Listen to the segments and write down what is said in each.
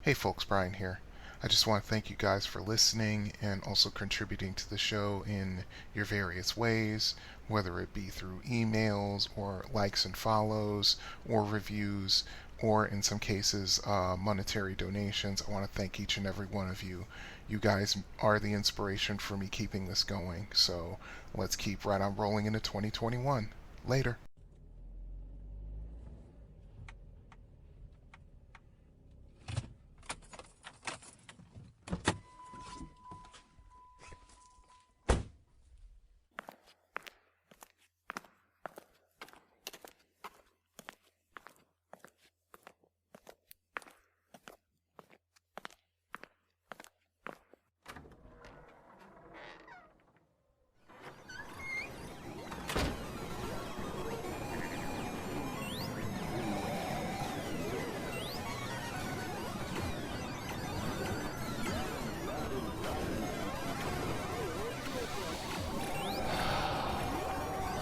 Hey folks, Brian here. I just want to thank you guys for listening and also contributing to the show in your various ways, whether it be through emails or likes and follows or reviews or in some cases monetary donations. I want to thank each and every one of you. You guys are the inspiration for me keeping this going. So let's keep right on rolling into 2021. Later.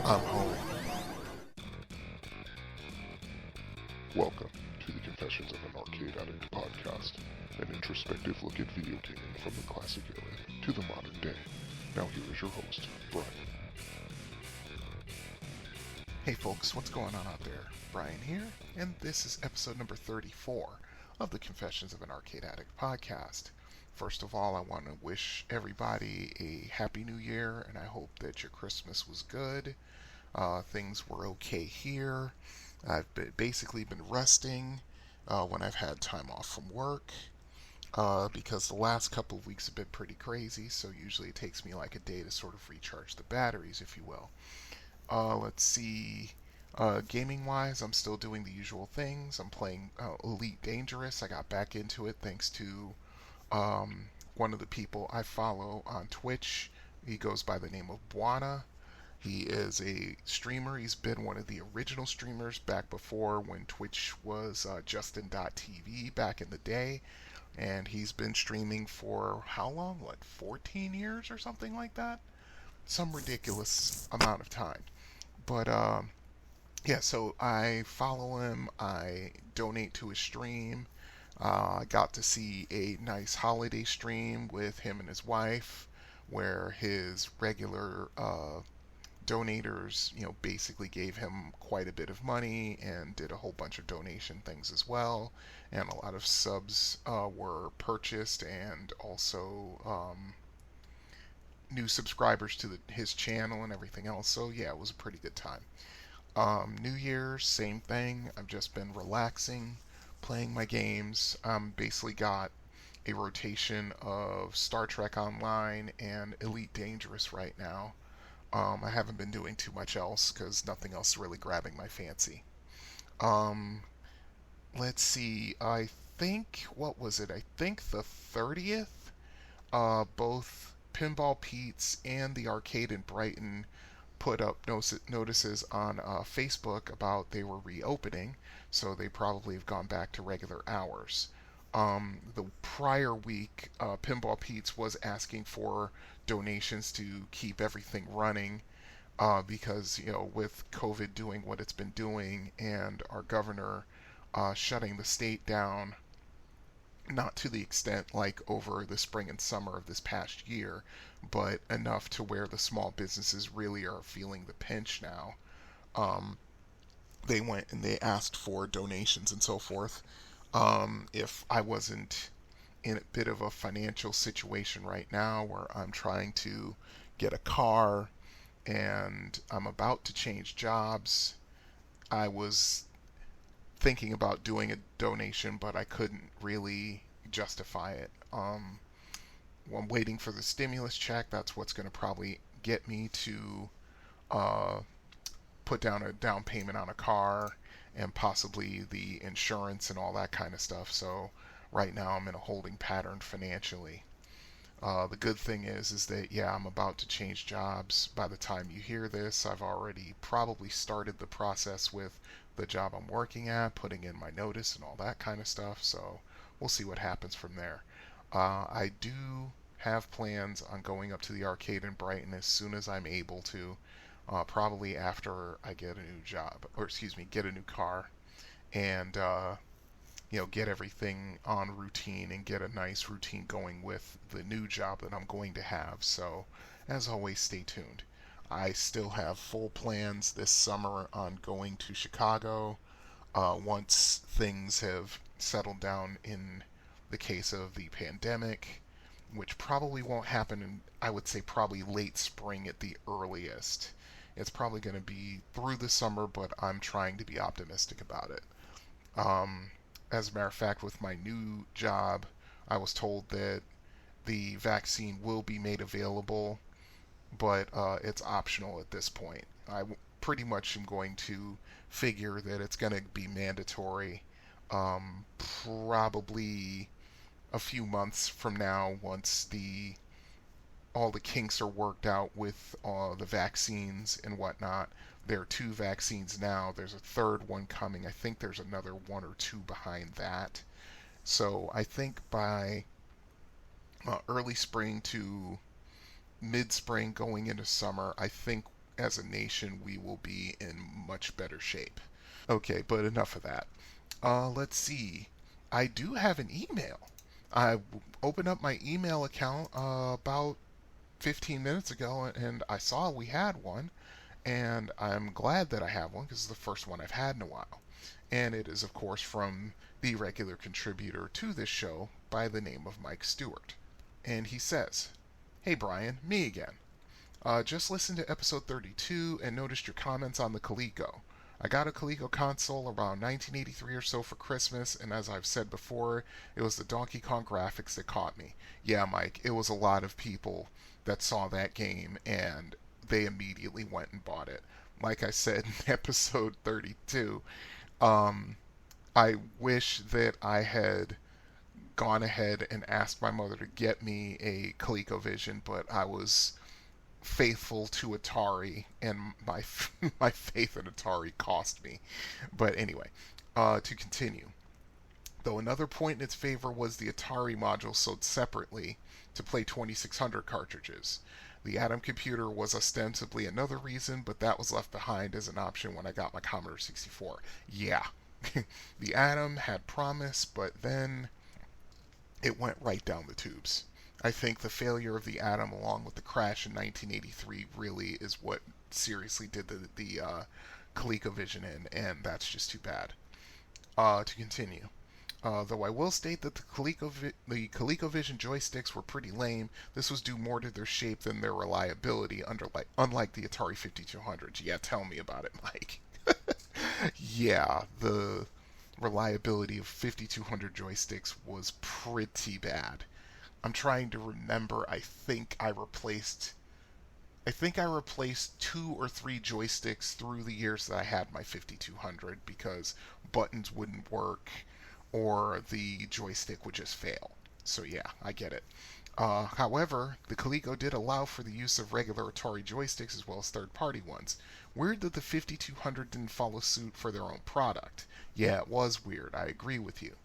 I'm home. Welcome to the Confessions of an Arcade Addict podcast, an introspective look at video gaming from the classic era to the modern day. Now here is your host, Brian. Hey folks, what's going on out there? Brian here, and this is episode number 34 of the Confessions of an Arcade Addict podcast. First of all, I want to wish everybody a happy new year, and I hope that your Christmas was good. Things were okay here. I've basically been resting when I've had time off from work because the last couple of weeks have been pretty crazy, so usually it takes me like a day to sort of recharge the batteries, if you will. Let's see. Gaming wise, I'm still doing the usual things. I'm playing Elite Dangerous. I got back into it thanks to one of the people I follow on Twitch. He goes by the name of Buana. He is a streamer. He's been one of the original streamers back before when Twitch was Justin.tv back in the day. And he's been streaming for how long? What, 14 years or something like that? Some ridiculous amount of time. But yeah, so I follow him. I donate to his stream. I got to see a nice holiday stream with him and his wife, where his regular donators, basically gave him quite a bit of money and did a whole bunch of donation things as well. And a lot of subs were purchased, and also new subscribers to his channel and everything else. So yeah, it was a pretty good time. New Year's, same thing. I've just been relaxing, playing my games. Basically got a rotation of Star Trek Online and Elite Dangerous right now. I haven't been doing too much else because nothing else is really grabbing my fancy. Um, let's see. I think, what was it? I think the 30th, both Pinball Pete's and the arcade in Brighton put up notices on Facebook about they were reopening, so they probably have gone back to regular hours. The prior week, Pinball Pete's was asking for donations to keep everything running because, with COVID doing what it's been doing and our governor shutting the state down, not to the extent like over the spring and summer of this past year, but enough to where the small businesses really are feeling the pinch now. Um, they went and they asked for donations and so forth. If I wasn't in a bit of a financial situation right now where I'm trying to get a car and I'm about to change jobs, I was thinking about doing a donation, but I couldn't really justify it. I'm waiting for the stimulus check. That's what's going to probably get me to uh, put down a down payment on a car and possibly the insurance and all that kind of stuff. So right now I'm in a holding pattern financially. The good thing is that yeah, I'm about to change jobs. By the time you hear this, I've already probably started the process with the job I'm working at, putting in my notice and all that kind of stuff. So we'll see what happens from there. I do have plans on going up to the arcade in Brighton as soon as I'm able to. Probably after I get a new job, or excuse me, get a new car, and get everything on routine and get a nice routine going with the new job that I'm going to have. So, as always, stay tuned. I still have full plans this summer on going to Chicago once things have settled down in the case of the pandemic, which probably won't happen in, I would say, probably late spring at the earliest. It's probably going to be through the summer, but I'm trying to be optimistic about it. Um, as a matter of fact, with my new job, I was told that the vaccine will be made available, but it's optional at this point. Pretty much am going to figure that it's going to be mandatory probably a few months from now once the all the kinks are worked out with the vaccines and whatnot. There are two vaccines now. There's a third one coming. I think there's another one or two behind that. So I think by early spring to mid spring going into summer, I think as a nation we will be in much better shape. Okay, but enough of that. Let's see. I do have an email. I opened up my email account about 15 minutes ago and I saw we had one. And I'm glad that I have one because it's the first one I've had in a while. And it is, of course, from the regular contributor to this show by the name of Mike Stewart. And he says, "Hey Brian, me again. Just listened to episode 32 and noticed your comments on the Coleco. I got a Coleco console around 1983 or so for Christmas, and as I've said before, it was the Donkey Kong graphics that caught me. Yeah, Mike, it was a lot of people that saw that game and they immediately went and bought it. Like I said in episode 32, um, I wish that I had gone ahead and asked my mother to get me a ColecoVision, but I was faithful to Atari, and my my faith in Atari cost me. But anyway, to continue. Though another point in its favor was the Atari module sold separately to play 2600 cartridges. The Atom computer was ostensibly another reason, but that was left behind as an option when I got my Commodore 64. Yeah, the Atom had promise, but then it went right down the tubes. I think the failure of the Atom, along with the crash in 1983, really is what seriously did the ColecoVision in, and that's just too bad. To continue. Though I will state that the ColecoVision joysticks were pretty lame, this was due more to their shape than their reliability, unlike the Atari 5200s. Yeah, tell me about it, Mike. Yeah, the reliability of 5200 joysticks was pretty bad. I'm trying to remember. I think I replaced two or three joysticks through the years that I had my 5200 because buttons wouldn't work or the joystick would just fail. So yeah, I get it. However, the Coleco did allow for the use of regular Atari joysticks as well as third-party ones. Weird that the 5200 didn't follow suit for their own product. Yeah, it was weird. I agree with you.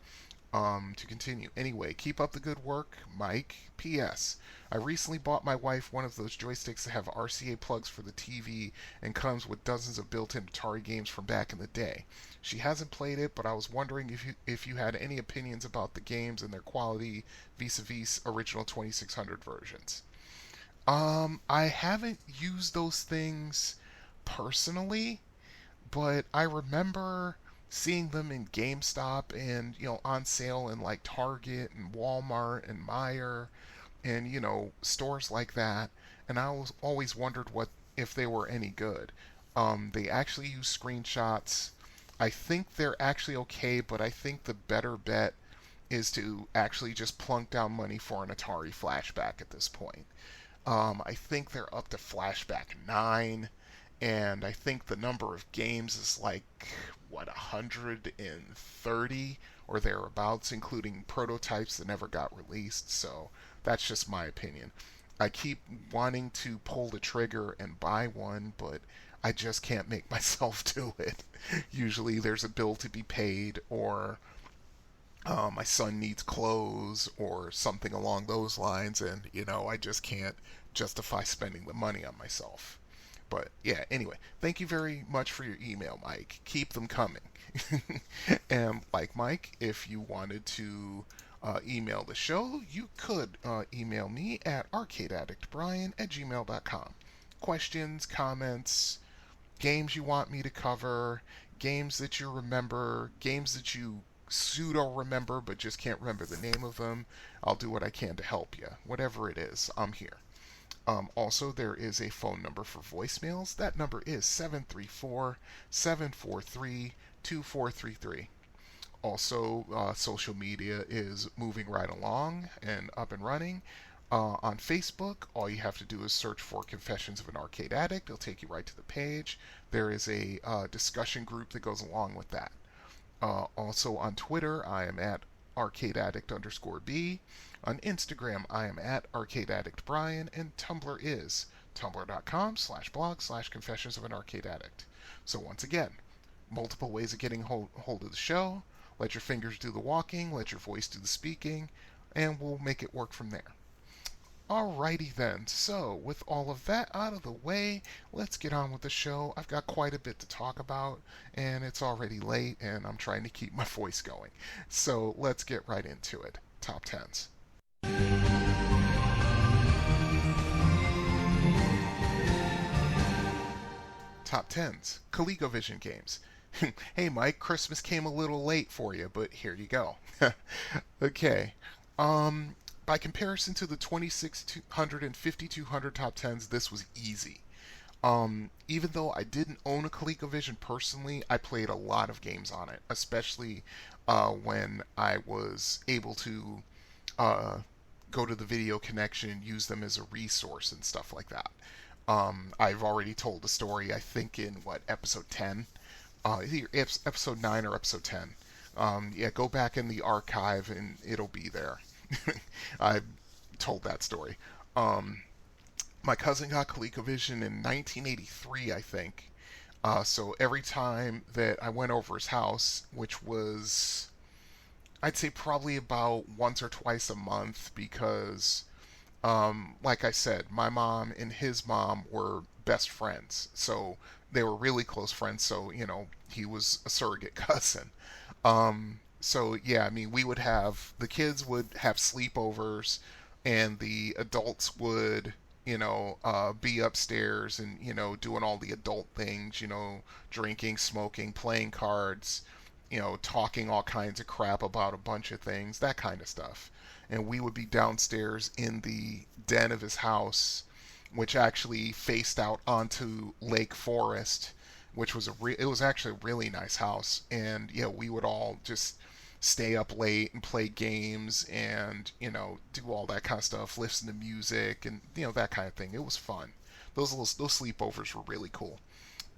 To continue. Anyway, keep up the good work, Mike. P.S. I recently bought my wife one of those joysticks that have RCA plugs for the TV and comes with dozens of built-in Atari games from back in the day. She hasn't played it, but I was wondering if you had any opinions about the games and their quality vis-a-vis original 2600 versions. I haven't used those things personally, but I remember seeing them in GameStop and on sale in like Target and Walmart and Meijer and stores like that, and always wondered what if they were any good. They actually use screenshots. I think they're actually okay, but I think the better bet is to actually just plunk down money for an Atari Flashback at this point. I think they're up to Flashback 9, and I think the number of games is like, 130 or thereabouts, including prototypes that never got released, so that's just my opinion. I keep wanting to pull the trigger and buy one, but I just can't make myself do it. Usually there's a bill to be paid, or my son needs clothes, or something along those lines, and I just can't justify spending the money on myself. But yeah, anyway, thank you very much for your email, Mike. Keep them coming. And like Mike, if you wanted to email the show, you could email me at arcadeaddictbrian@gmail.com. Questions, comments, games you want me to cover, games that you remember, games that you pseudo remember but just can't remember the name of them. I'll do what I can to help you. Whatever it is, I'm here. Also, there is a phone number for voicemails. That number is 734-743-2433. Also, social media is moving right along and up and running. On Facebook, all you have to do is search for Confessions of an Arcade Addict. It'll take you right to the page. There is a discussion group that goes along with that. Also on Twitter, I am at arcadeaddict_b. On Instagram, I am at arcadeaddictbrian, and Tumblr is tumblr.com/blog/confessions of an arcade addict. So once again, multiple ways of getting hold of the show. Let your fingers do the walking, let your voice do the speaking, and we'll make it work from there. Alrighty then, so with all of that out of the way, let's get on with the show. I've got quite a bit to talk about, and it's already late, and I'm trying to keep my voice going. So let's get right into it. Top 10s. Top 10s, Colecovision games. Hey Mike, Christmas came a little late for you, but here you go. Okay. By comparison to the 2600 and 5200 top 10s, this was easy. Even though I didn't own a ColecoVision personally, I played a lot of games on it, especially when I was able to go to the video connection, use them as a resource and stuff like that. I've already told the story, I think in episode 10? Either episode 9 or episode 10. Yeah, go back in the archive and it'll be there. I told that story. My cousin got ColecoVision in 1983, I think. So every time that I went over his house, which was, I'd say probably about once or twice a month, because, like I said, my mom and his mom were best friends. So they were really close friends. So, he was a surrogate cousin. So yeah, I mean, the kids would have sleepovers, and the adults would, be upstairs and, doing all the adult things, drinking, smoking, playing cards, talking all kinds of crap about a bunch of things, that kind of stuff. And we would be downstairs in the den of his house, which actually faced out onto Lake Forest, which was it was actually a really nice house. And yeah, we would all just stay up late and play games and, do all that kind of stuff, listen to music and, that kind of thing. It was fun. Those sleepovers were really cool.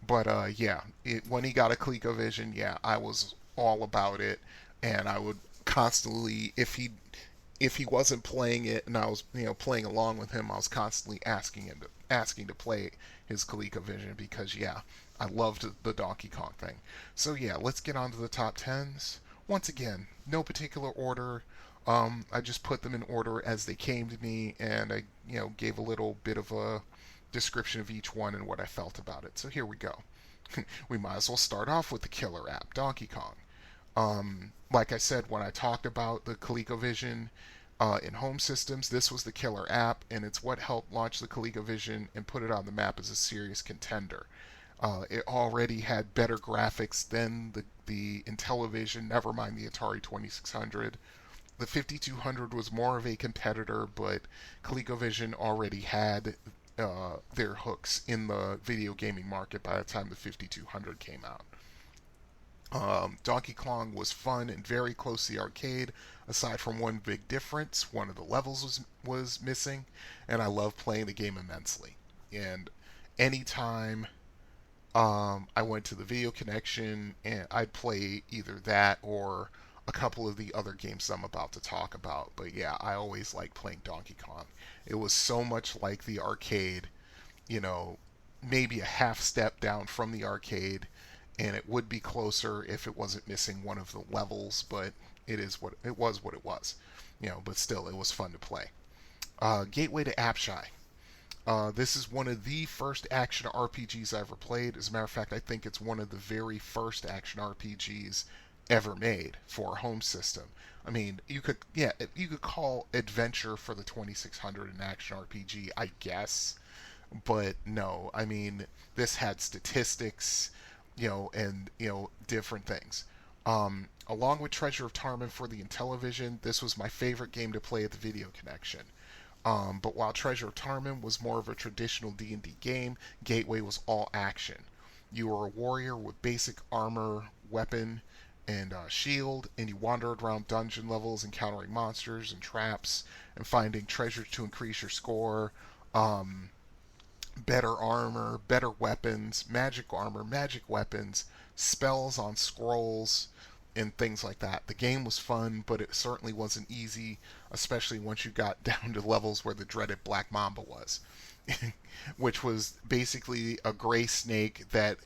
But yeah, when he got a ColecoVision, yeah, I was all about it, and I would constantly, if he wasn't playing it and I was, playing along with him, I was constantly asking to play his ColecoVision because yeah, I loved the Donkey Kong thing. So yeah, let's get on to the top 10s. Once again, no particular order. I just put them in order as they came to me, and I, gave a little bit of a description of each one and what I felt about it. So here we go. We might as well start off with the killer app, Donkey Kong. Like I said, when I talked about the ColecoVision in home systems, this was the killer app, and it's what helped launch the ColecoVision and put it on the map as a serious contender. It already had better graphics than the Intellivision, never mind the Atari 2600. The 5200 was more of a competitor, but ColecoVision already had their hooks in the video gaming market by the time the 5200 came out. Donkey Kong was fun and very close to the arcade, aside from one big difference. One of the levels was missing, and I loved playing the game immensely. And anytime I went to the video connection, and I'd play either that or a couple of the other games I'm about to talk about. But yeah, I always liked playing Donkey Kong. It was so much like the arcade, maybe a half step down from the arcade, and it would be closer if it wasn't missing one of the levels, but it was what it was. But still, it was fun to play. Gateway to Apshai. This is one of the first action RPGs I ever played. As a matter of fact, I think it's one of the very first action RPGs ever made for a home system. I mean, you could call Adventure for the 2600 an action RPG, I guess, but no. I mean, this had statistics, and different things. Along with Treasure of Tarman for the Intellivision, this was my favorite game to play at the Video Connection. But while Treasure of Tarman was more of a traditional D&D game, Gateway was all action. You were a warrior with basic armor, weapon, and shield, and you wandered around dungeon levels encountering monsters and traps and finding treasure to increase your score. Um, Better armor, better weapons, magic armor, magic weapons, spells on scrolls, and things like that. The game was fun, but it certainly wasn't easy, especially once you got down to levels where the dreaded Black Mamba was, which was basically a gray snake that,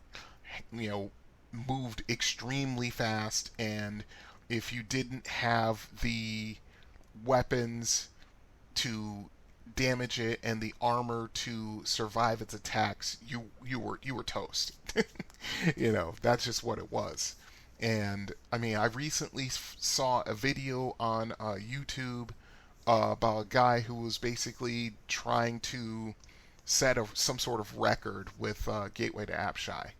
you know, moved extremely fast, and if you didn't have the weapons to damage it and the armor to survive its attacks, you were toast. That's just what it was. And I mean, I recently saw a video on YouTube about a guy who was basically trying to set some sort of record with Gateway to Apshai,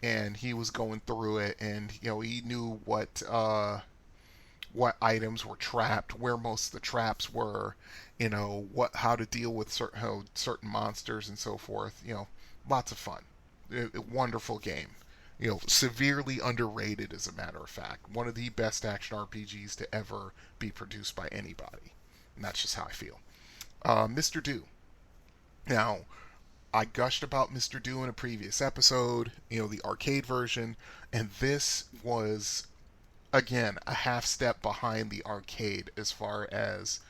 and he was going through it, and he knew what items were trapped, where most of the traps were, how to deal with certain monsters and so forth. Lots of fun. Wonderful game. Severely underrated, as a matter of fact. One of the best action RPGs to ever be produced by anybody. And that's just how I feel. Mr. Do. Now, I gushed about Mr. Do in a previous episode, the arcade version, and this was, again, a half step behind the arcade as far as,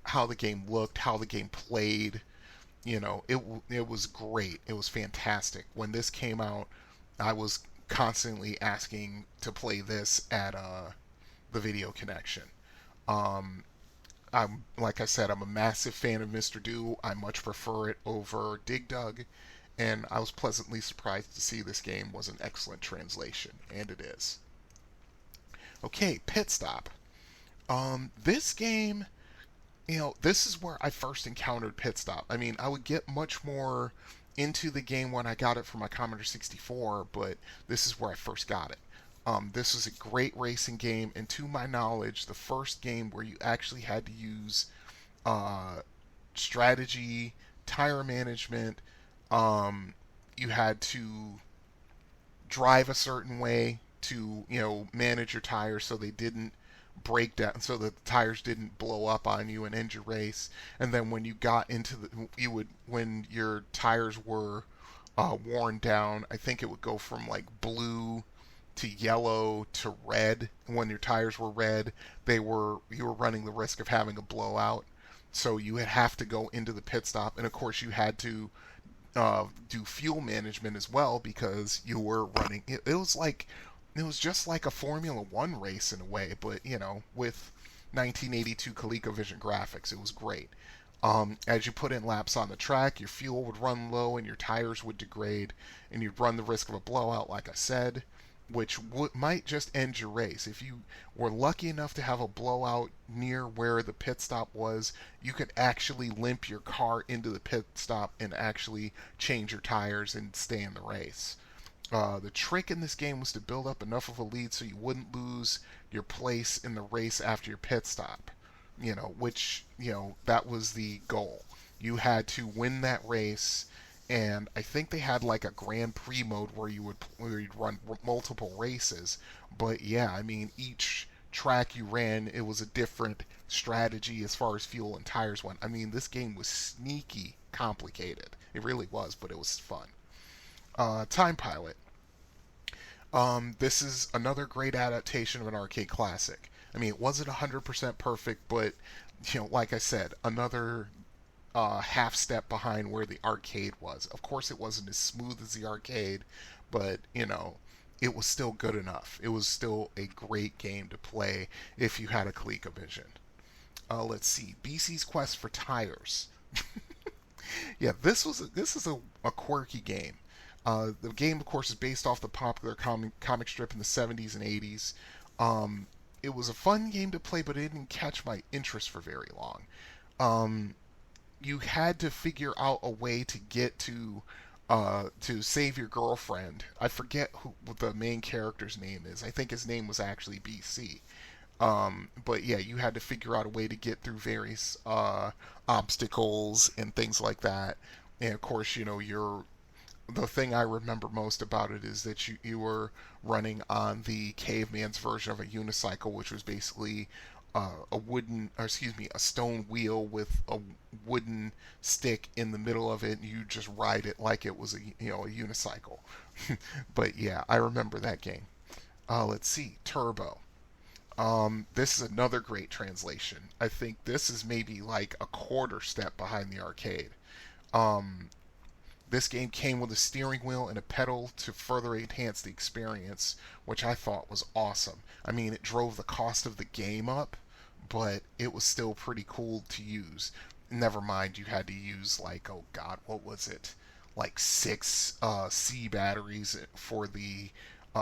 how the game looked, how the game played. It was great. It was fantastic. When this came out, I was constantly asking to play this at the Video Connection. Um, I'm like I said, I'm a massive fan of Mr. Do. I much prefer it over Dig Dug, and I was pleasantly surprised to see this game was an excellent translation, and it is. Okay, Pit Stop. This game, this is where I first encountered Pit Stop. I mean, I would get much more into the game when I got it for my Commodore 64, but this is where I first got it. This was a great racing game, and to my knowledge, the first game where you actually had to use uh, strategy, tire management. You had to drive a certain way to manage your tires so they didn't break down, so that the tires didn't blow up on you and end your race. And then when you got into when your tires were worn down, I think it would go from like blue to yellow to red. When your tires were red, you were running the risk of having a blowout. So you would have to go into the pit stop, and of course you had to do fuel management as well, because you were running. It was just like a Formula One race in a way, but with 1982 ColecoVision graphics, it was great. As you put in laps on the track, your fuel would run low and your tires would degrade, and you'd run the risk of a blowout, like I said, which might just end your race. If you were lucky enough to have a blowout near where the pit stop was, you could actually limp your car into the pit stop and actually change your tires and stay in the race. The trick in this game was to build up enough of a lead so you wouldn't lose your place in the race after your pit stop. That was the goal. You had to win that race, and I think they had like a Grand Prix mode where you'd run multiple races. But yeah, I mean, each track you ran, it was a different strategy as far as fuel and tires went. I mean, this game was sneaky complicated. It really was, but it was fun. Time Pilot. This is another great adaptation of an arcade classic. I mean, it wasn't 100% perfect, but like I said, another half step behind where the arcade was. Of course, it wasn't as smooth as the arcade, but it was still good enough. It was still a great game to play if you had a ColecoVision. Let's see, BC's Quest for Tires. Yeah, this is a quirky game. The game, of course, is based off the popular comic strip in the 70s and 80s. Um, it was a fun game to play, but it didn't catch my interest for very long. Um, you had to figure out a way to get to save your girlfriend. I forget what the main character's name is. I think his name was actually BC. But yeah, you had to figure out a way to get through various obstacles and things like that. And of course, the thing I remember most about it is that you were running on the caveman's version of a unicycle, which was basically a wooden, or excuse me, a stone wheel with a wooden stick in the middle of it, and you just ride it like it was a unicycle. But yeah, I remember that game. Let's see, Turbo. This is another great translation. I think this is maybe like a quarter step behind the arcade. Um, this game came with a steering wheel and a pedal to further enhance the experience, which I thought was awesome. I mean, it drove the cost of the game up, but it was still pretty cool to use. Never mind, you had to use like, oh god, what was it? Like six C batteries for the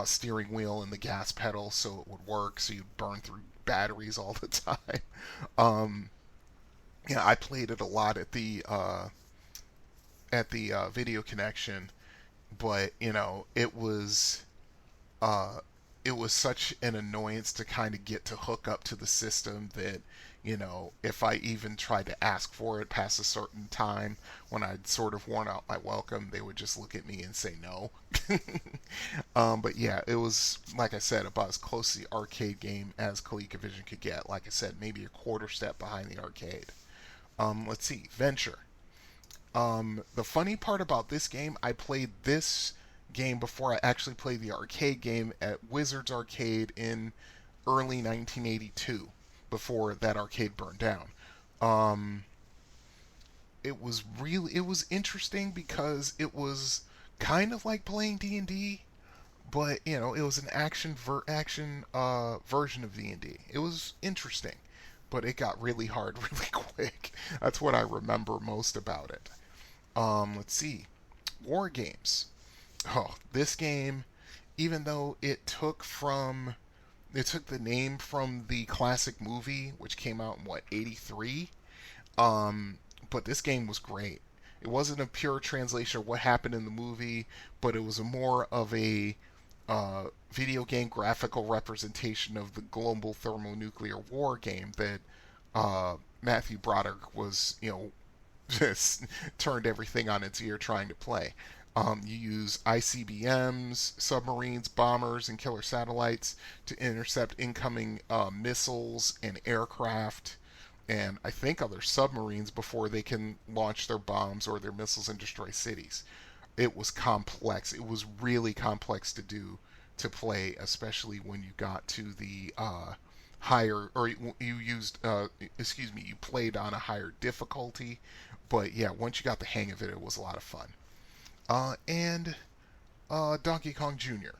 steering wheel and the gas pedal so it would work, so you'd burn through batteries all the time. Um, yeah, I played it a lot at the video connection, but uh, it was such an annoyance to kind of get to hook up to the system that if I even tried to ask for it past a certain time when I'd sort of worn out my welcome, they would just look at me and say no. But yeah, it was, like I said, about as close to the arcade game as Colecovision could get. Like I said, maybe a quarter step behind the arcade. Let's see, Venture. The funny part about this game, I played this game before I actually played the arcade game at Wizards Arcade in early 1982, before that arcade burned down. Um, it was interesting because it was kind of like playing D&D, but it was an action version of D&D. It was interesting, but it got really hard really quick. That's what I remember most about it. Let's see. War games. Oh, this game, even though it took the name from the classic movie, which came out in what, 83? Um, but this game was great. It wasn't a pure translation of what happened in the movie, but it was a more of a video game graphical representation of the global thermonuclear war game that Matthew Broderick was, just turned everything on its ear trying to play. You use ICBMs, submarines, bombers, and killer satellites to intercept incoming missiles and aircraft, and I think other submarines before they can launch their bombs or their missiles and destroy cities. It was complex. It was really complex to play, especially when you got to the higher, or you used, excuse me, you played on a higher difficulty. But yeah, once you got the hang of it, it was a lot of fun. And Donkey Kong Jr.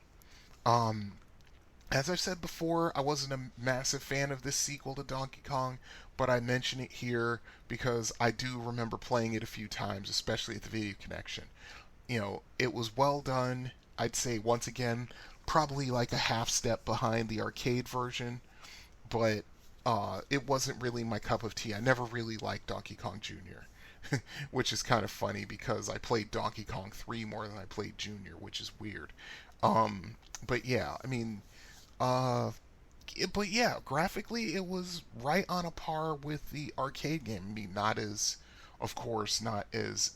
Um, as I've said before, I wasn't a massive fan of this sequel to Donkey Kong, but I mention it here because I do remember playing it a few times, especially at the Video Connection. It was well done. I'd say, once again, probably like a half step behind the arcade version, but it wasn't really my cup of tea. I never really liked Donkey Kong Jr., which is kind of funny because I played Donkey Kong 3 more than I played Junior, which is weird. Um, but yeah, I mean, uh, but yeah, graphically it was right on a par with the arcade game. I mean, not as, of course, not as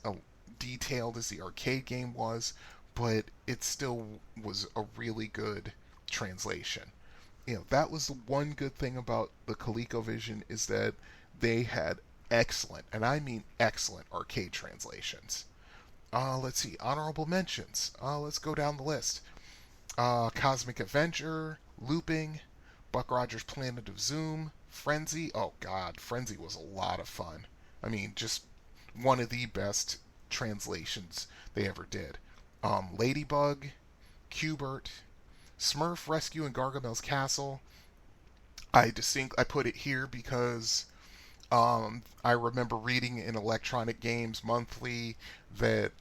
detailed as the arcade game was, but it still was a really good translation. That was the one good thing about the ColecoVision, is that they had excellent, and I mean excellent, arcade translations. Let's see, honorable mentions. Let's go down the list. Cosmic Adventure, Looping, Buck Rogers' Planet of Zoom, Frenzy. Oh God, Frenzy was a lot of fun. I mean, just one of the best translations they ever did. Ladybug, Cubert, Smurf Rescue and Gargamel's Castle. I put it here because I remember reading in Electronic Games Monthly that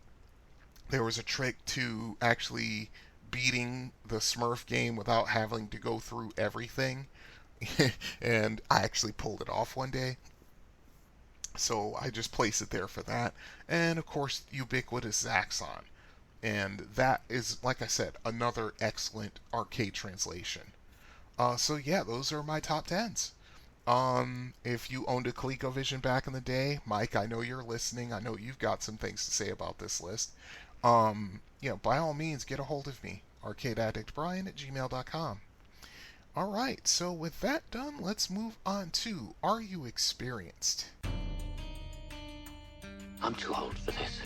there was a trick to actually beating the Smurf game without having to go through everything. And I actually pulled it off one day. So I just place it there for that. And of course, ubiquitous Zaxxon. And that is, like I said, another excellent arcade translation. So yeah, those are my top tens. If you owned a ColecoVision back in the day, Mike, I know you're listening. I know you've got some things to say about this list. By all means, get a hold of me. arcadeaddictbrian@gmail.com. All right, so with that done, let's move on to Are You Experienced? I'm too old for this.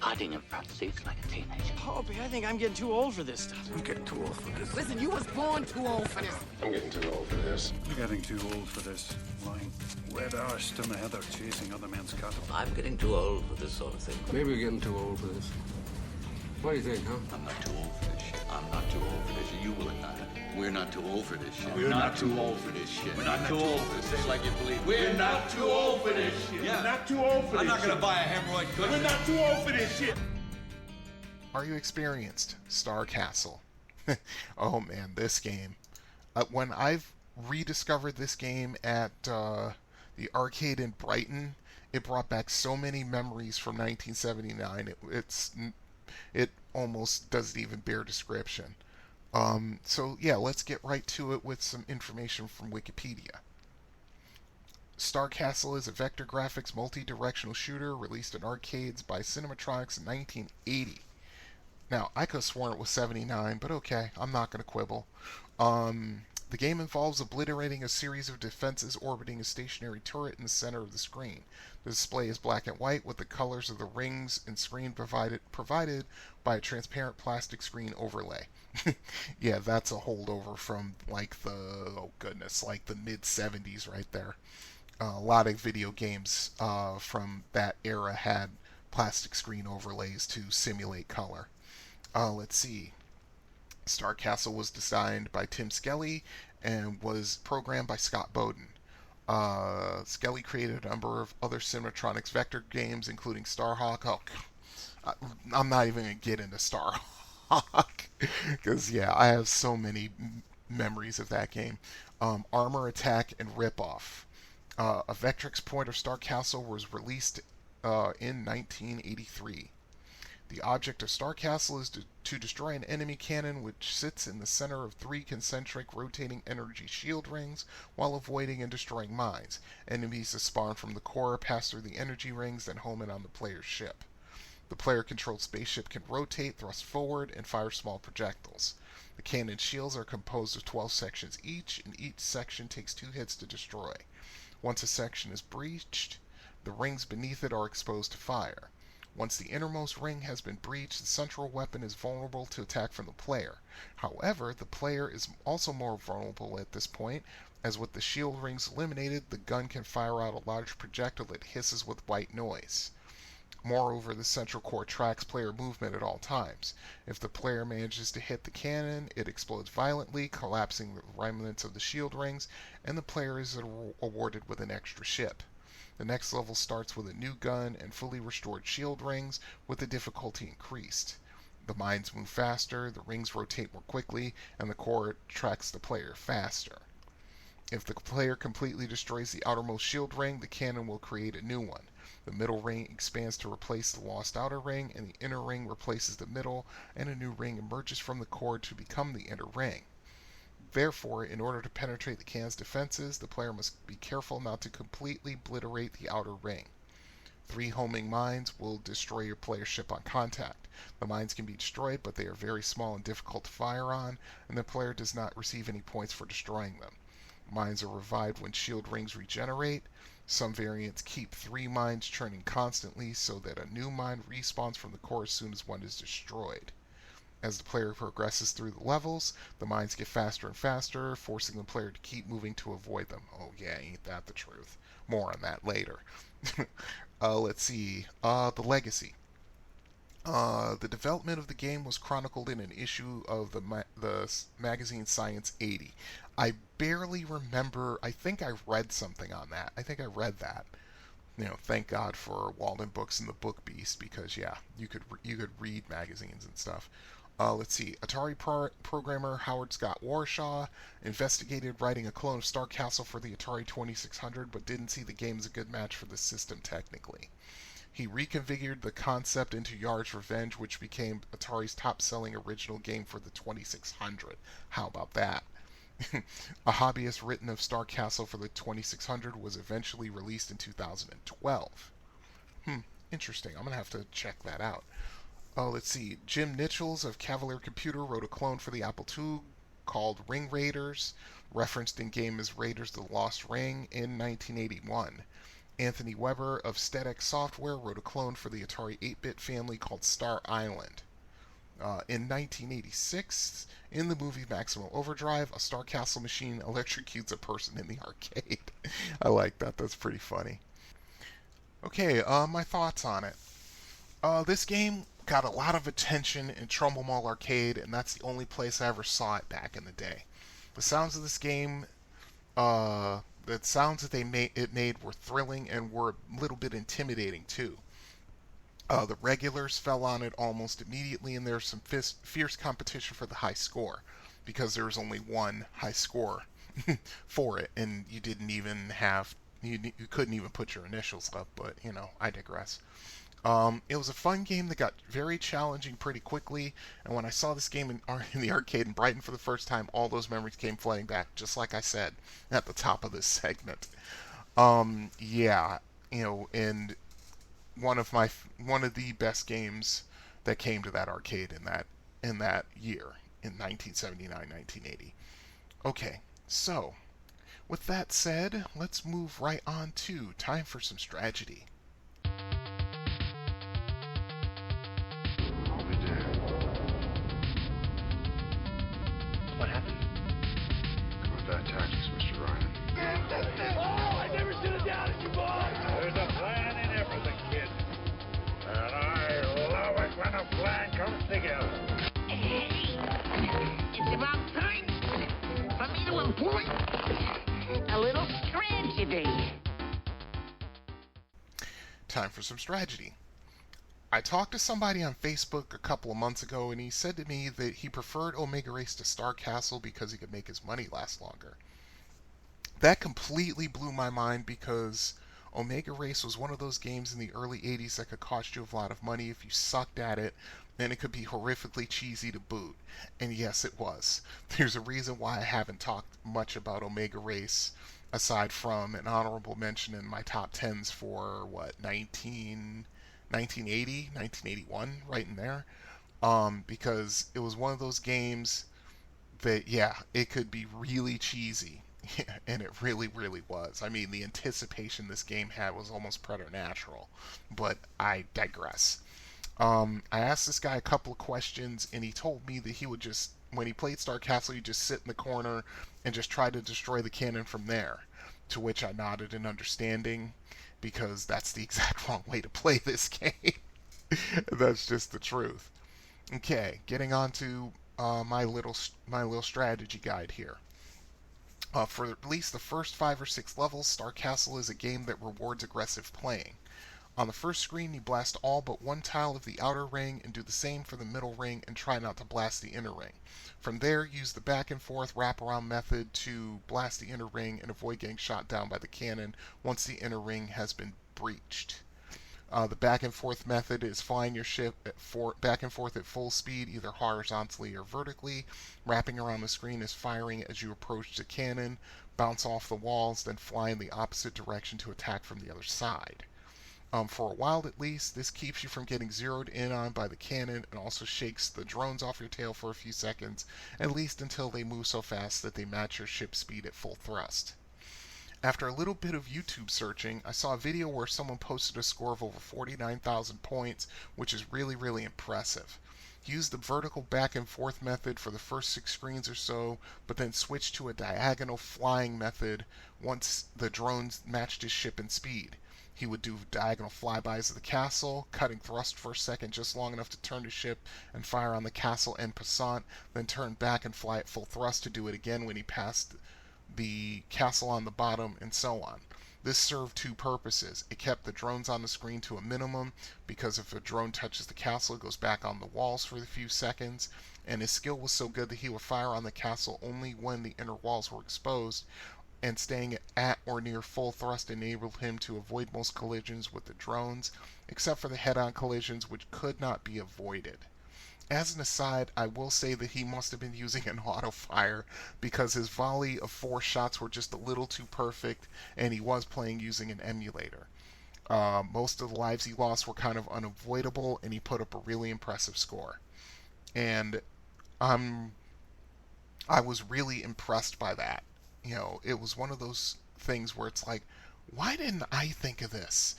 Hiding in front seats like a teenager. Poppy, I think I'm getting too old for this stuff. I'm getting too old for this. Listen, you was born too old for this. I'm getting too old for this. You're getting too old for this. Lying red-arsed in the heather chasing other men's cattle. I'm getting too old for this sort of thing. Maybe we're getting too old for this. What do you think, huh? I'm not too old for this shit. I'm not too old for this shit. You will not. We're not too old for this shit. We're not too old for this shit. We're not too old for this. It's like you believe. We're not too old for this shit. Yeah. We're not too old for this I'm not shit. gonna buy a hemorrhoid cushion. We're not too old for this shit. Are You Experienced? Star Castle. Oh man, this game. When I've rediscovered this game at the arcade in Brighton, it brought back so many memories from 1979. It almost doesn't even bear description. So yeah, let's get right to it with some information from Wikipedia. Star Castle is a vector graphics multi-directional shooter released in arcades by Cinematronics in 1980. Now, I could have sworn it was 79, but okay, I'm not going to quibble. The game involves obliterating a series of defenses orbiting a stationary turret in the center of the screen. The display is black and white with the colors of the rings and screen provided by a transparent plastic screen overlay. Yeah, that's a holdover from like the mid 70s right there. A lot of video games from that era had plastic screen overlays to simulate color. Let's see. Star Castle was designed by Tim Skelly and was programmed by Scott Bowden. Skelly created a number of other Cinematronics vector games, including Starhawk. I'm not even going to get into Starhawk, because, yeah, I have so many memories of that game. Armor Attack and Ripoff. A Vectrix port of Star Castle was released in 1983. The object of Star Castle is to destroy an enemy cannon which sits in the center of 3 concentric rotating energy shield rings while avoiding and destroying mines. Enemies that spawn from the core pass through the energy rings, then home in on the player's ship. The player-controlled spaceship can rotate, thrust forward, and fire small projectiles. The cannon shields are composed of 12 sections each, and each section takes 2 hits to destroy. Once a section is breached, the rings beneath it are exposed to fire. Once the innermost ring has been breached, the central weapon is vulnerable to attack from the player. However, the player is also more vulnerable at this point, as with the shield rings eliminated, the gun can fire out a large projectile that hisses with white noise. Moreover, the central core tracks player movement at all times. If the player manages to hit the cannon, it explodes violently, collapsing the remnants of the shield rings, and the player is awarded with an extra ship. The next level starts with a new gun and fully restored shield rings, with the difficulty increased. The mines move faster, the rings rotate more quickly, and the core tracks the player faster. If the player completely destroys the outermost shield ring, the cannon will create a new one. The middle ring expands to replace the lost outer ring, and the inner ring replaces the middle, and a new ring emerges from the core to become the inner ring. Therefore, in order to penetrate the cannon's defenses, the player must be careful not to completely obliterate the outer ring. 3 homing mines will destroy your player's ship on contact. The mines can be destroyed, but they are very small and difficult to fire on, and the player does not receive any points for destroying them. Mines are revived when shield rings regenerate. Some variants keep 3 mines churning constantly so that a new mine respawns from the core as soon as one is destroyed. As the player progresses through the levels, the mines get faster and faster, forcing the player to keep moving to avoid them. Oh yeah, ain't that the truth. More on that later. Let's see. The Legacy. The development of the game was chronicled in an issue of the magazine Science 80. I barely remember. I think I read something on that. I think I read that. Thank God for Walden Books and the Book Beast, because yeah, you could read magazines and stuff. Let's see. Atari programmer Howard Scott Warshaw investigated writing a clone of Star Castle for the Atari 2600, but didn't see the game as a good match for the system technically. He reconfigured the concept into Yard's Revenge, which became Atari's top-selling original game for the 2600. How about that? A hobbyist written of Star Castle for the 2600 was eventually released in 2012. Interesting. I'm going to have to check that out. Let's see. Jim Nichols of Cavalier Computer wrote a clone for the Apple II called Ring Raiders, referenced in-game as Raiders of the Lost Ring in 1981. Anthony Weber of SteadX Software wrote a clone for the Atari 8-bit family called Star Island. In 1986, in the movie Maximum Overdrive, a Star Castle machine electrocutes a person in the arcade. I like that. That's pretty funny. Okay, my thoughts on it. This game got a lot of attention in Trumbull Mall Arcade, and that's the only place I ever saw it back in the day. The sounds of this game, the sounds that it made were thrilling and were a little bit intimidating too. The regulars fell on it almost immediately, and there was some fierce competition for the high score, because there was only one high score for it, and you didn't even have you couldn't even put your initials up. But I digress. It was a fun game that got very challenging pretty quickly, and when I saw this game in the arcade in Brighton for the first time, all those memories came flooding back, just like I said at the top of this segment. Yeah, and one of the best games that came to that arcade in that year, in 1979, 1980. Okay, so with that said, let's move right on to time for some Stragedy. What happened? Combat tactics, Mr. Ryan. Oh, I never should have doubted you, boss. There's a plan in everything, kid. And I love it when a plan comes together. It's about time for me to employ a little Stragedy. Time for some Stragedy. I talked to somebody on Facebook a couple of months ago, and he said to me that he preferred Omega Race to Star Castle because he could make his money last longer. That completely blew my mind, because Omega Race was one of those games in the early 80s that could cost you a lot of money if you sucked at it, and it could be horrifically cheesy to boot. And yes, it was. There's a reason why I haven't talked much about Omega Race, aside from an honorable mention in my top 10s for, 1980, 1981, right in there. Because it was one of those games that, yeah, it could be really cheesy. And it really, really was. I mean, the anticipation this game had was almost preternatural. But I digress. I asked this guy a couple of questions, and he told me that he would just, when he played Star Castle, he'd just sit in the corner and just try to destroy the cannon from there. To which I nodded in understanding, because that's the exact wrong way to play this game. That's just the truth. Okay, getting on to my little strategy guide here. For at least the first 5 or 6 levels, Star Castle is a game that rewards aggressive playing. On the first screen, you blast all but one tile of the outer ring, and do the same for the middle ring, and try not to blast the inner ring. From there, use the back and forth wraparound method to blast the inner ring and avoid getting shot down by the cannon once the inner ring has been breached. The back and forth method is flying your ship back and forth at full speed, either horizontally or vertically. Wrapping around the screen is firing as you approach the cannon, bounce off the walls, then fly in the opposite direction to attack from the other side. For a while at least, this keeps you from getting zeroed in on by the cannon, and also shakes the drones off your tail for a few seconds, at least until they move so fast that they match your ship's speed at full thrust. After a little bit of YouTube searching, I saw a video where someone posted a score of over 49,000 points, which is really, really impressive. He used the vertical back and forth method for the first 6 screens or so, but then switched to a diagonal flying method once the drones matched his ship in speed. He would do diagonal flybys of the castle, cutting thrust for a second just long enough to turn his ship and fire on the castle en passant, then turn back and fly at full thrust to do it again when he passed the castle on the bottom, and so on. This served two purposes. It kept the drones on the screen to a minimum, because if a drone touches the castle, it goes back on the walls for a few seconds, and his skill was so good that he would fire on the castle only when the inner walls were exposed, and staying at or near full thrust enabled him to avoid most collisions with the drones, except for the head-on collisions which could not be avoided. As an aside, I will say that he must have been using an auto-fire, because his volley of 4 shots were just a little too perfect, and he was playing using an emulator. Most of the lives he lost were kind of unavoidable, and he put up a really impressive score. And I was really impressed by that. You know, it was one of those things where it's like, why didn't I think of this?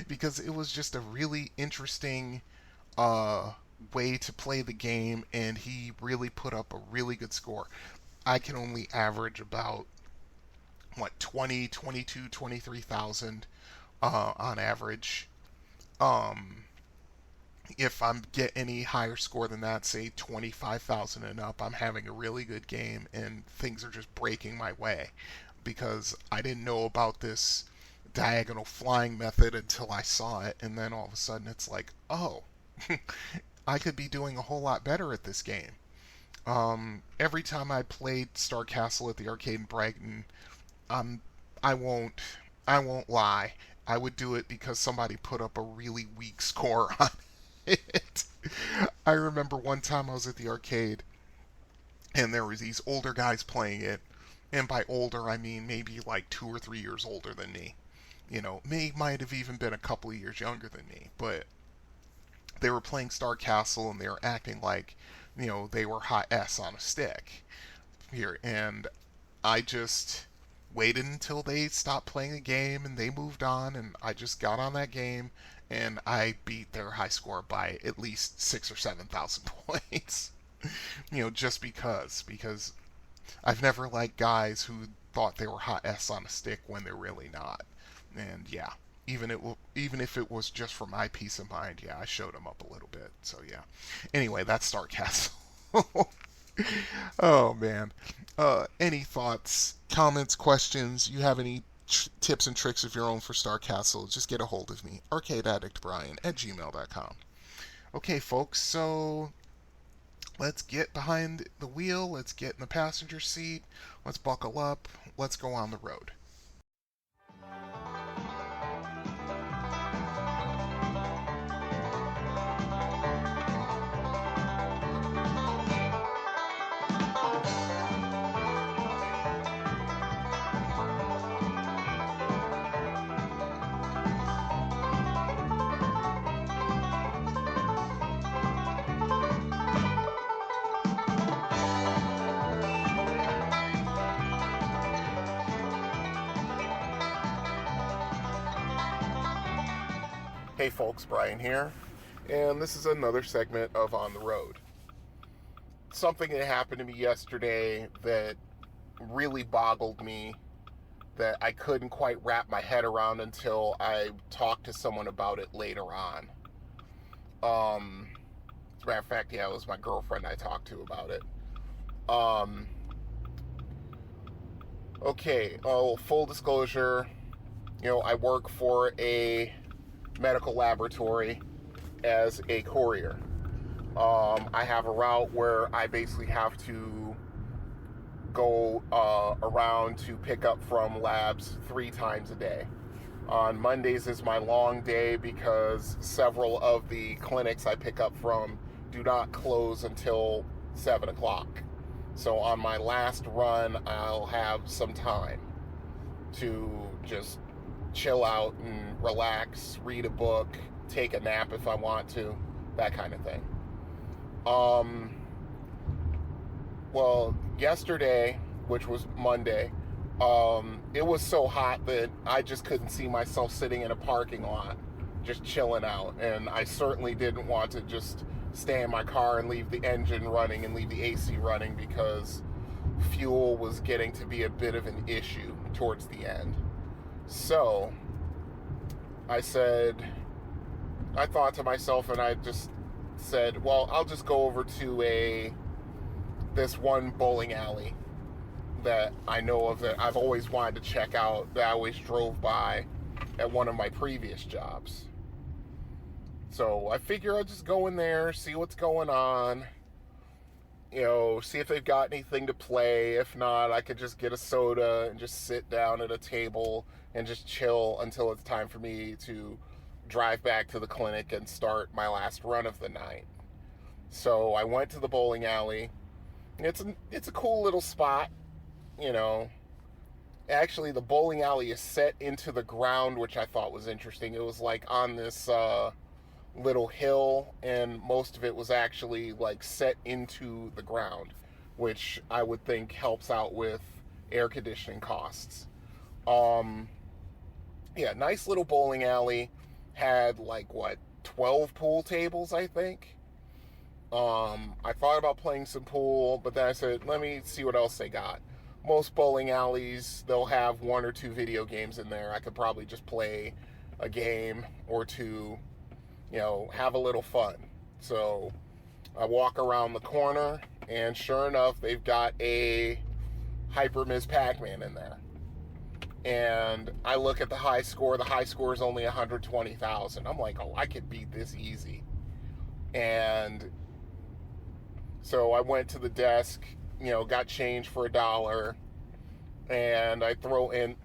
Because it was just a really interesting way to play the game, and he really put up a really good score. I can only average about 20, 22, 23,000 on average. If I'm get any higher score than that, say 25,000 and up, I'm having a really good game and things are just breaking my way, because I didn't know about this diagonal flying method until I saw it, and then all of a sudden it's like, oh, I could be doing a whole lot better at this game. Every time I played Star Castle at the arcade in Brighton, I won't lie, I would do it because somebody put up a really weak score on it. I remember one time I was at the arcade, and there was these older guys playing it, and by older I mean maybe like 2 or 3 years older than me. You know, might have even been a couple of years younger than me, but they were playing Star Castle and they were acting like, you know, they were hot S on a stick here, and I just waited until they stopped playing the game and they moved on, and I just got on that game and I beat their high score by at least 6,000 or 7,000 points. You know, just because I've never liked guys who thought they were hot S on a stick when they're really not. And yeah, even if it was just for my peace of mind, yeah, I showed them up a little bit. So yeah. Anyway, that's Star Castle. Oh man. Any thoughts, comments, questions? You have any tips and tricks of your own for Star Castle? Just get a hold of me. arcadeaddictbrian@gmail.com. Okay, folks. So let's get behind the wheel. Let's get in the passenger seat. Let's buckle up. Let's go on the road. Hey folks, Brian here, and this is another segment of On the Road. Something that happened to me yesterday that really boggled me, that I couldn't quite wrap my head around until I talked to someone about it later on. As a matter of fact, yeah, it was my girlfriend I talked to about it. Okay, full disclosure, you know, I work for a medical laboratory as a courier. I have a route where I basically have to go around to pick up from labs 3 times a day. On Mondays is my long day because several of the clinics I pick up from do not close until 7 o'clock. So on my last run, I'll have some time to just chill out and relax, read a book, take a nap if I want to, that kind of thing. Well, yesterday, which was Monday, it was so hot that I just couldn't see myself sitting in a parking lot, just chilling out, and I certainly didn't want to just stay in my car and leave the engine running and leave the AC running, because fuel was getting to be a bit of an issue towards the end. So I thought to myself, and I just said, well, I'll just go over to this one bowling alley that I know of that I've always wanted to check out, that I always drove by at one of my previous jobs. So I figure I'll just go in there, see what's going on, see if they've got anything to play. If not, I could just get a soda and just sit down at a table and just chill until it's time for me to drive back to the clinic and start my last run of the night. So I went to the bowling alley. It's a cool little spot, Actually, the bowling alley is set into the ground, which I thought was interesting. It was like on this little hill, and most of it was actually like set into the ground, which I would think helps out with air conditioning costs. Nice little bowling alley. Had 12 pool tables, I think. I thought about playing some pool, but then I said, let me see what else they got. Most bowling alleys, they'll have 1 or 2 video games in there. I could probably just play a game or two, have a little fun. So I walk around the corner, and sure enough, they've got a Hyper Ms. Pac-Man in there. And I look at the high score. The high score is only 120,000. I'm like, oh, I could beat this easy. And so I went to the desk, got change for $1, and I throw in,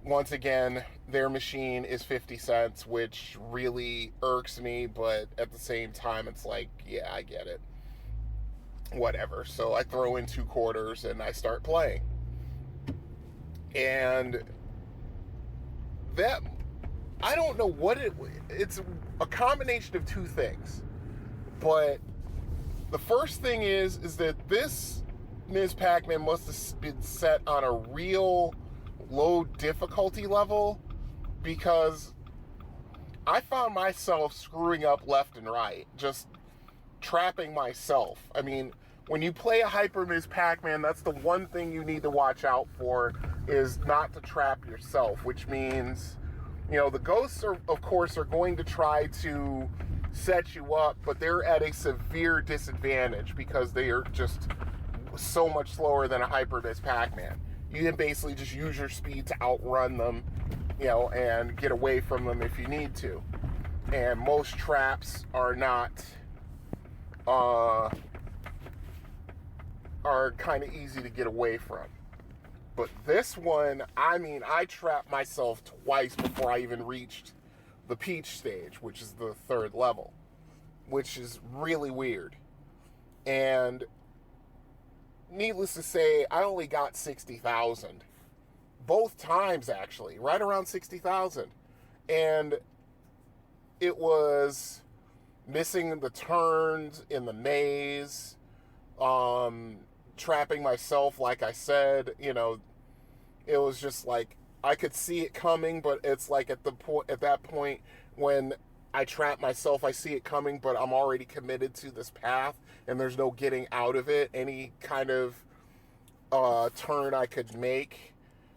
once again, their machine is 50 cents, which really irks me, but at the same time, it's like, yeah, I get it. Whatever. So I throw in 2 quarters and I start playing. And that, I don't know what it's a combination of 2 things. But the first thing is that this Ms. Pac-Man must have been set on a real low difficulty level, because I found myself screwing up left and right, just trapping myself. I mean, when you play a Hyper Ms. Pac-Man, that's the one thing you need to watch out for, is not to trap yourself, which means, the ghosts of course are going to try to set you up, but they're at a severe disadvantage because they are just so much slower than a Hyper Ms. Pac-Man. You can basically just use your speed to outrun them, and get away from them if you need to. And most traps are not, are kind of easy to get away from. But this one, I trapped myself twice before I even reached the Peach stage, which is the 3rd level, which is really weird. And needless to say, I only got 60,000. Both times, actually, right around 60,000. And it was missing the turns in the maze, trapping myself, like I said, it was just like, I could see it coming, but it's like at that point when I trap myself, I see it coming, but I'm already committed to this path, and there's no getting out of it. Any kind of turn I could make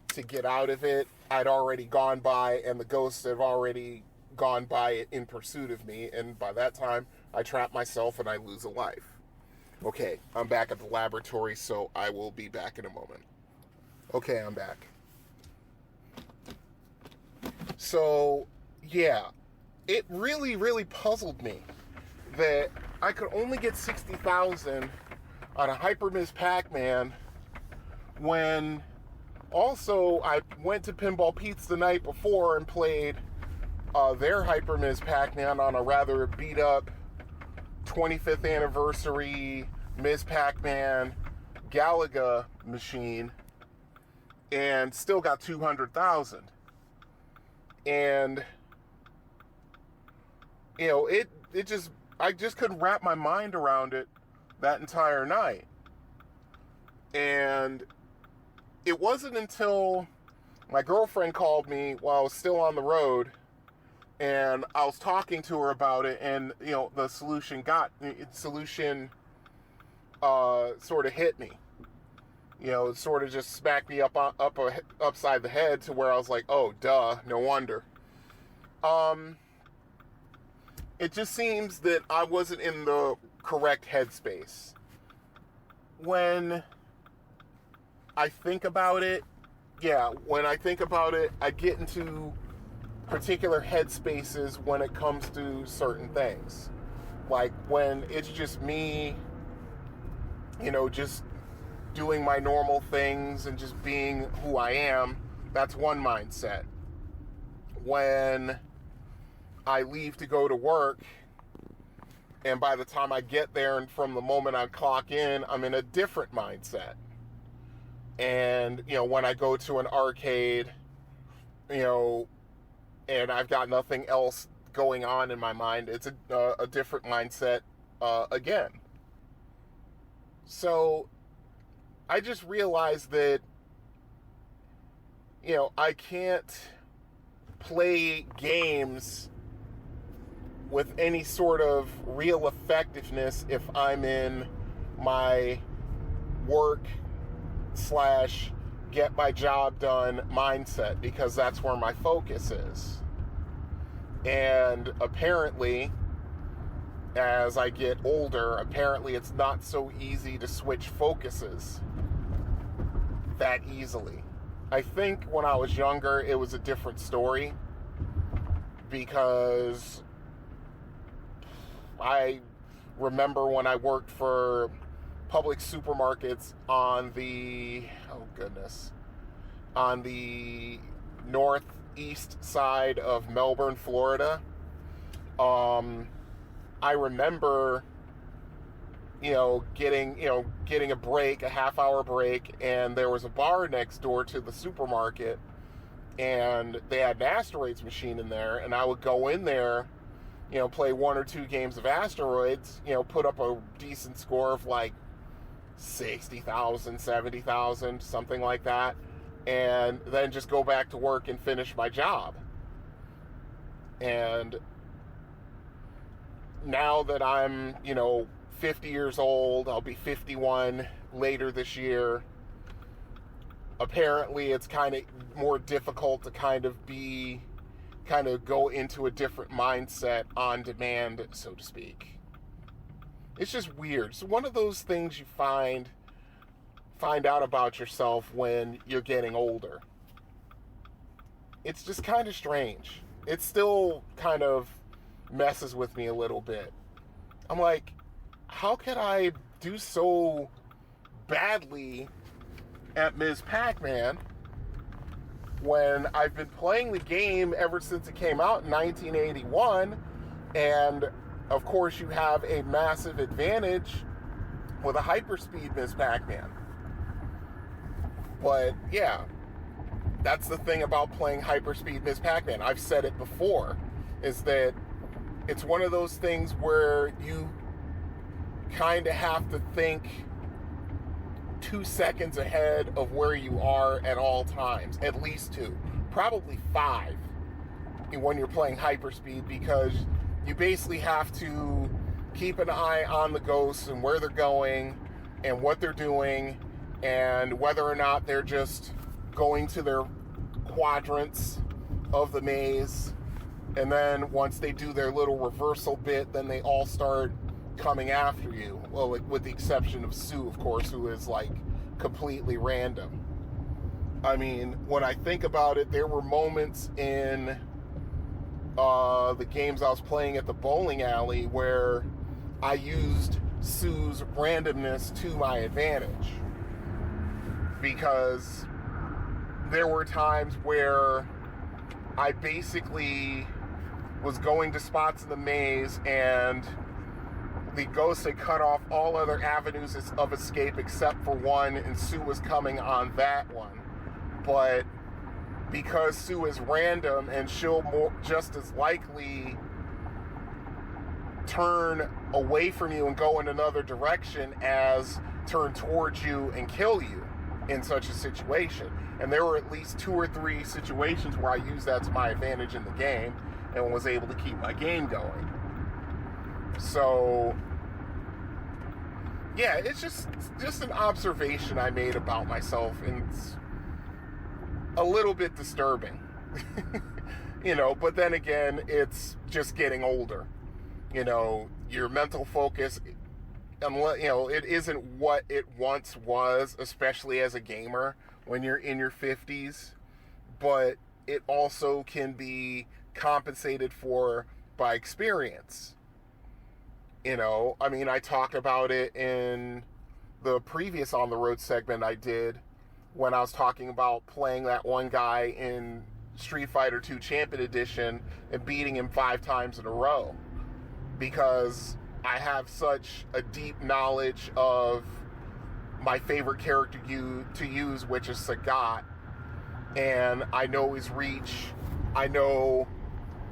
to get out of it, I'd already gone by, and the ghosts have already gone by it in pursuit of me, and by that time, I trap myself and I lose a life. Okay, I'm back at the laboratory, so I will be back in a moment. Okay, I'm back. So, yeah, it really, really puzzled me that I could only get 60,000 on a Hyper Ms. Pac-Man when also I went to Pinball Pete's the night before and played their Hyper Ms. Pac-Man on a rather beat-up 25th anniversary Ms. Pac-Man Galaga machine, and still got 200,000. And I just couldn't wrap my mind around it that entire night. And it wasn't until my girlfriend called me while I was still on the road, and I was talking to her about it, and the solution sort of hit me. It sort of just smacked me upside the head to where I was like, oh, duh, no wonder. It just seems that I wasn't in the correct headspace. When I think about it, I get into particular headspaces when it comes to certain things. Like when it's just me, just doing my normal things and just being who I am, that's one mindset. When I leave to go to work, and by the time I get there and from the moment I clock in, I'm in a different mindset. And, when I go to an arcade, and I've got nothing else going on in my mind, it's a different mindset again. So I just realized that, I can't play games with any sort of real effectiveness if I'm in my work / get my job done mindset, because that's where my focus is. And apparently, as I get older, it's not so easy to switch focuses that easily. I think when I was younger, it was a different story, because I remember when I worked for public supermarkets on the northeast side of Melbourne, Florida. I remember, getting a break, a half-hour break, and there was a bar next door to the supermarket, and they had an asteroids machine in there, and I would go in there, play 1 or 2 games of asteroids, put up a decent score of like 60,000, 70,000, something like that, and then just go back to work and finish my job. And now that I'm, 50 years old, I'll be 51 later this year, apparently it's kind of more difficult to kind of go into a different mindset on demand, so to speak. It's just weird. It's one of those things you find out about yourself when you're getting older. It's just kind of strange. It still kind of messes with me a little bit. I'm like, how could I do so badly at Ms. Pac-Man when I've been playing the game ever since it came out in 1981, and of course you have a massive advantage with a hyperspeed Ms. Pac-Man. But yeah, that's the thing about playing hyperspeed Ms. Pac-Man. I've said it before, is that it's one of those things where you kind of have to think 2 seconds ahead of where you are at all times. At least 2. Probably 5 when you're playing hyperspeed, because you basically have to keep an eye on the ghosts and where they're going and what they're doing and whether or not they're just going to their quadrants of the maze. And then once they do their little reversal bit, then they all start coming after you. Well, with the exception of Sue, of course, who is like completely random. I mean, when I think about it, there were moments in the games I was playing at the bowling alley where I used Sue's randomness to my advantage, because there were times where I basically was going to spots in the maze and the ghost had cut off all other avenues of escape except for one, and Sue was coming on that one. But because Sue is random and she'll just as likely turn away from you and go in another direction as turn towards you and kill you in such a situation. And there were at least 2 or 3 situations where I used that to my advantage in the game and was able to keep my game going. So yeah, it's just an observation I made about myself, and it's a little bit disturbing. But then again, it's just getting older. Your mental focus, it isn't what it once was, especially as a gamer when you're in your 50s, but it also can be compensated for by experience. I talked about it in the previous On the Road segment I did when I was talking about playing that one guy in Street Fighter II Champion Edition and beating him 5 times in a row, because I have such a deep knowledge of my favorite character to use, which is Sagat, and I know his reach, I know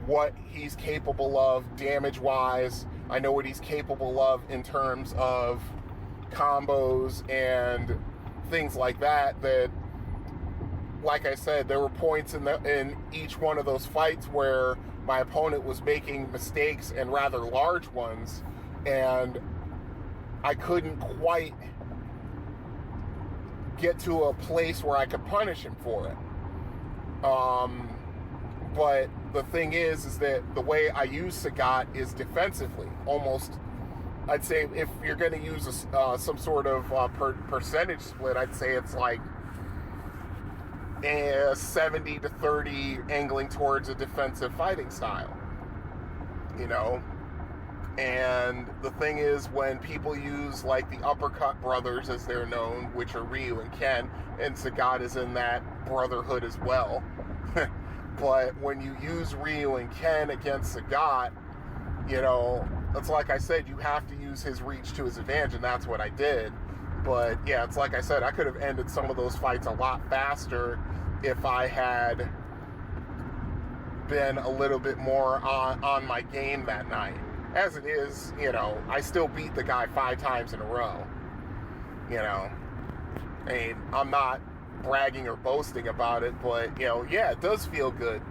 what he's capable of damage-wise, I know what he's capable of in terms of combos and things like that, like I said, there were points in each one of those fights where my opponent was making mistakes, and rather large ones, and I couldn't quite get to a place where I could punish him for it. But the thing is that the way I use Sagat is defensively. Almost, I'd say if you're going to use some sort of percentage split, I'd say it's like 70 to 30 angling towards a defensive fighting style. And the thing is, when people use like the Uppercut Brothers, as they're known, which are Ryu and Ken, and Sagat is in that brotherhood as well. But when you use Ryu and Ken against Sagat, it's like I said, you have to use his reach to his advantage, and that's what I did. But yeah, it's like I said, I could have ended some of those fights a lot faster if I had been a little bit more on my game that night. As it is, I still beat the guy 5 times in a row. I'm not bragging or boasting about it, but yeah, it does feel good.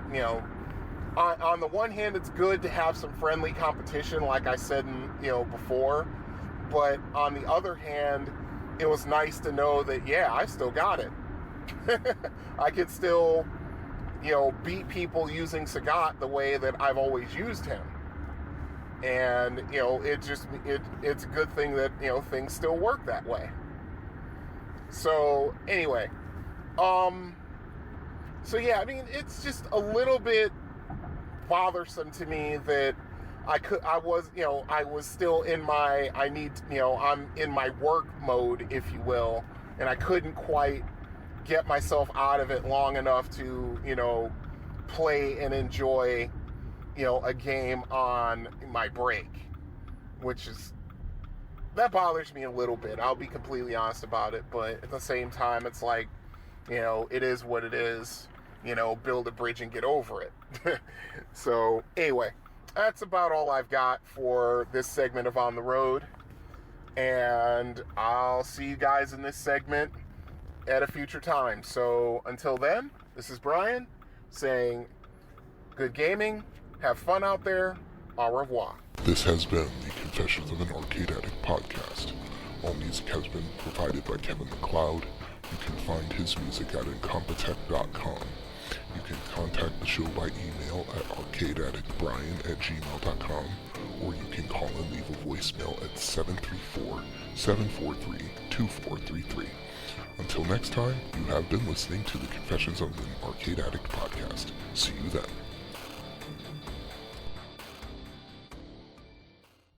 On the one hand, it's good to have some friendly competition, like I said before, but on the other hand, it was nice to know that I still got it. I could still beat people using Sagat the way that I've always used him, and it's a good thing that things still work that way. So anyway, so yeah, it's just a little bit bothersome to me that I was still in my, I'm in my work mode, if you will, and I couldn't quite get myself out of it long enough to, play and enjoy, a game on my break, that bothers me a little bit. I'll be completely honest about it, but at the same time, it's like, it is what it is. Build a bridge and get over it. So anyway, that's about all I've got for this segment of On the Road, and I'll see you guys in this segment at a future time. So until then, this is Brian saying good gaming, have fun out there, au revoir. This has been the Confessions of an Arcade Addict podcast. All music has been provided by Kevin MacLeod. You can find his music at incompetech.com. You can contact the show by email at arcadeaddictbrian@gmail.com, or you can call and leave a voicemail at 734-743-2433. Until next time, you have been listening to the Confessions of an Arcade Addict podcast. See you then.